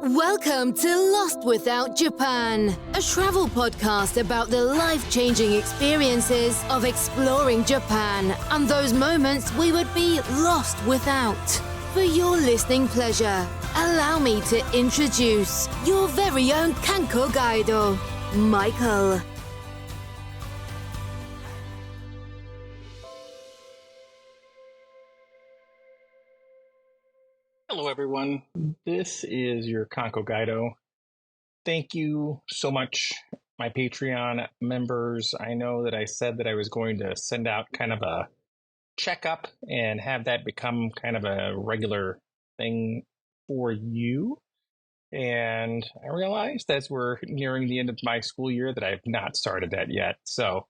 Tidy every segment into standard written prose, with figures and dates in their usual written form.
Welcome to Lost Without Japan, a travel podcast about the life-changing experiences of exploring Japan and those moments we would be lost without. For your listening pleasure, allow me to introduce your very own Kanko Guido, Michael. Hello, everyone. This is your Kanko Guido. Thank you so much, my Patreon members. I know that I said that I was going to send out kind of a checkup and have that become kind of a regular thing for you. And I realized as we're nearing the end of my school year that I've not started that yet. So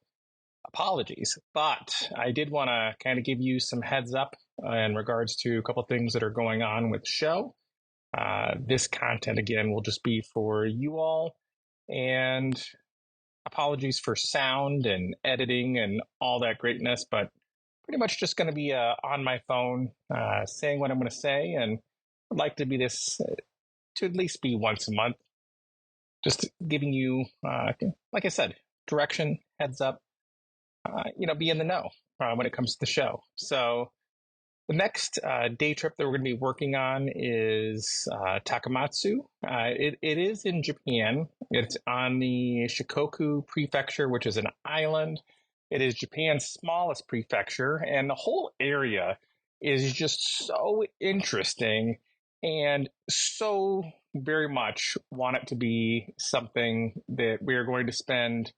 apologies, but I did want to kind of give you some heads up in regards to a couple of things that are going on with the show. This content, again, will just be for you all, and apologies for sound and editing and all that greatness, but pretty much just going to be on my phone saying what I'm going to say, and I'd like to be this to at least be once a month, just giving you, like I said, direction, heads up, be in the know when it comes to the show. So the next day trip that we're going to be working on is Takamatsu. It is in Japan. It's on the Shikoku Prefecture, which is an island. It is Japan's smallest prefecture, and the whole area is just so interesting and so very much want it to be something that we are going to spend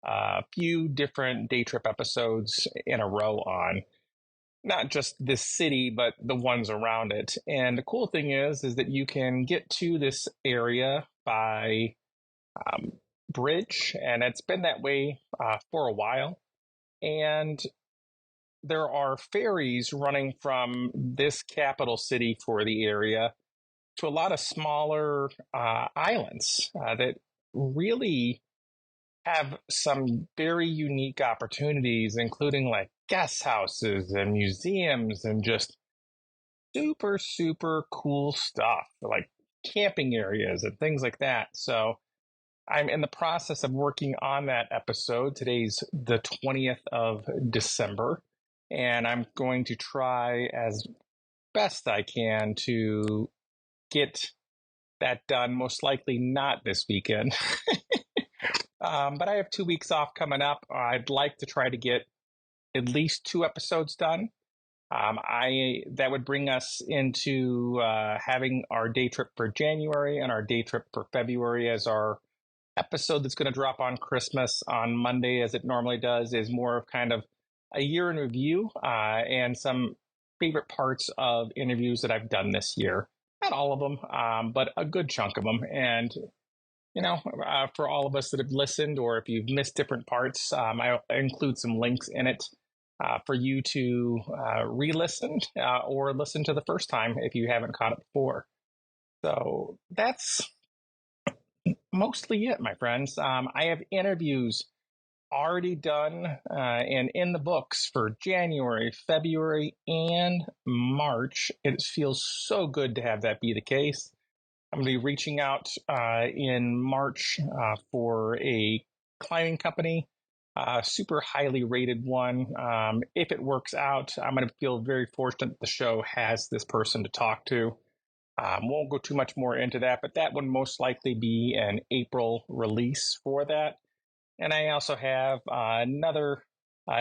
a few different day trip episodes in a row on. Not just this city, but the ones around it. And the cool thing is that you can get to this area by bridge, and it's been that way for a while. And there are ferries running from this capital city for the area to a lot of smaller islands that really have some very unique opportunities, including like guest houses and museums and just super, super cool stuff, like camping areas and things like that. So I'm in the process of working on that episode. Today's the 20th of December, and I'm going to try as best I can to get that done, most likely not this weekend. But I have 2 weeks off coming up. I'd like to try to get at least 2 episodes done. That would bring us into having our day trip for January and our day trip for February, as our episode that's going to drop on Christmas on Monday, as it normally does, is more of kind of a year in review and some favorite parts of interviews that I've done this year. Not all of them, but a good chunk of them. And for all of us that have listened, or if you've missed different parts, I include some links in it for you to re-listen or listen to the first time if you haven't caught it before. So that's mostly it, my friends. I have interviews already done and in the books for January, February, and March. It feels so good to have that be the case. I'm going to be reaching out in March for a climbing company, super highly rated one. If it works out, I'm going to feel very fortunate that the show has this person to talk to. Won't go too much more into that, but that would most likely be an April release for that. And I also have another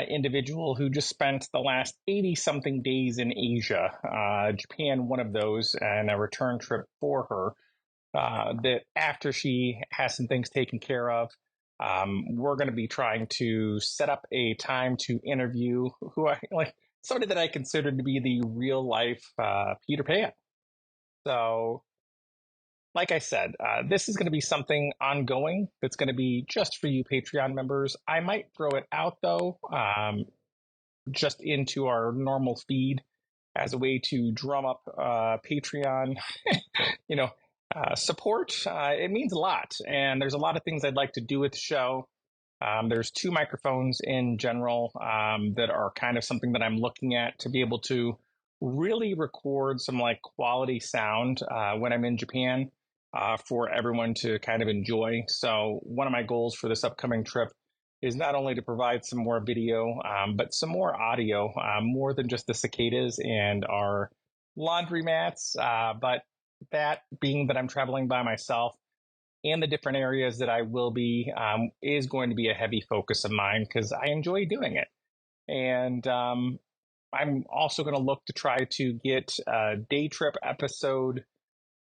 individual who just spent the last 80-something days in Asia, Japan, one of those, and a return trip for her. That after she has some things taken care of, we're going to be trying to set up a time to interview somebody that I consider to be the real life Peter Pan. So, like I said, this is going to be something ongoing that's going to be just for you Patreon members. I might throw it out, though, just into our normal feed as a way to drum up Patreon, support. It means a lot, and there's a lot of things I'd like to do with the show. There's 2 microphones in general that are kind of something that I'm looking at to be able to really record some like quality sound when I'm in Japan. for everyone to kind of enjoy. So one of my goals for this upcoming trip is not only to provide some more video, but some more audio, more than just the cicadas and our laundry mats. But that being that I'm traveling by myself and the different areas that I will be is going to be a heavy focus of mine because I enjoy doing it. And I'm also going to look to try to get a day trip episode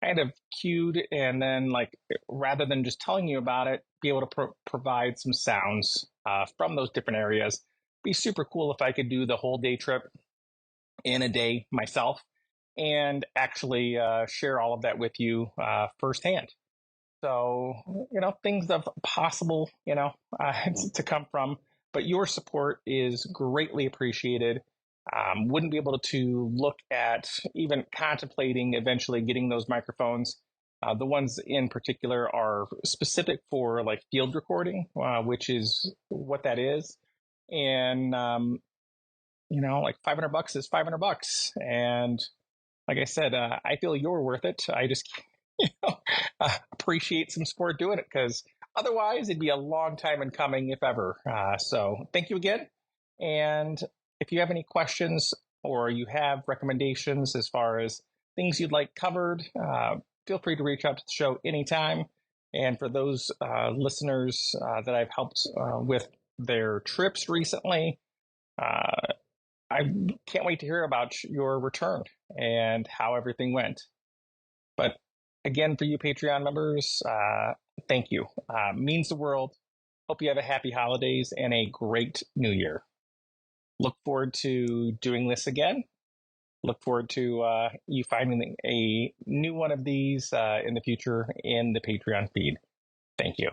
kind of cued, and then like rather than just telling you about it, be able to provide some sounds from those different areas. Be super cool if I could do the whole day trip in a day myself and actually share all of that with you firsthand. So, things of possible, to come from, but your support is greatly appreciated. Wouldn't be able to look at even contemplating eventually getting those microphones. The ones in particular are specific for like field recording, which is what that is. And, like $500 is $500. And like I said, I feel you're worth it. I just appreciate some support doing it because otherwise it'd be a long time in coming, if ever. So thank you again. And if you have any questions or you have recommendations as far as things you'd like covered, feel free to reach out to the show anytime. And for those listeners that I've helped with their trips recently, I can't wait to hear about your return and how everything went. But again, for you Patreon members, thank you. Means the world. Hope you have a happy holidays and a great new year. Look forward to doing this again. Look forward to you finding a new one of these in the future in the Patreon feed. Thank you.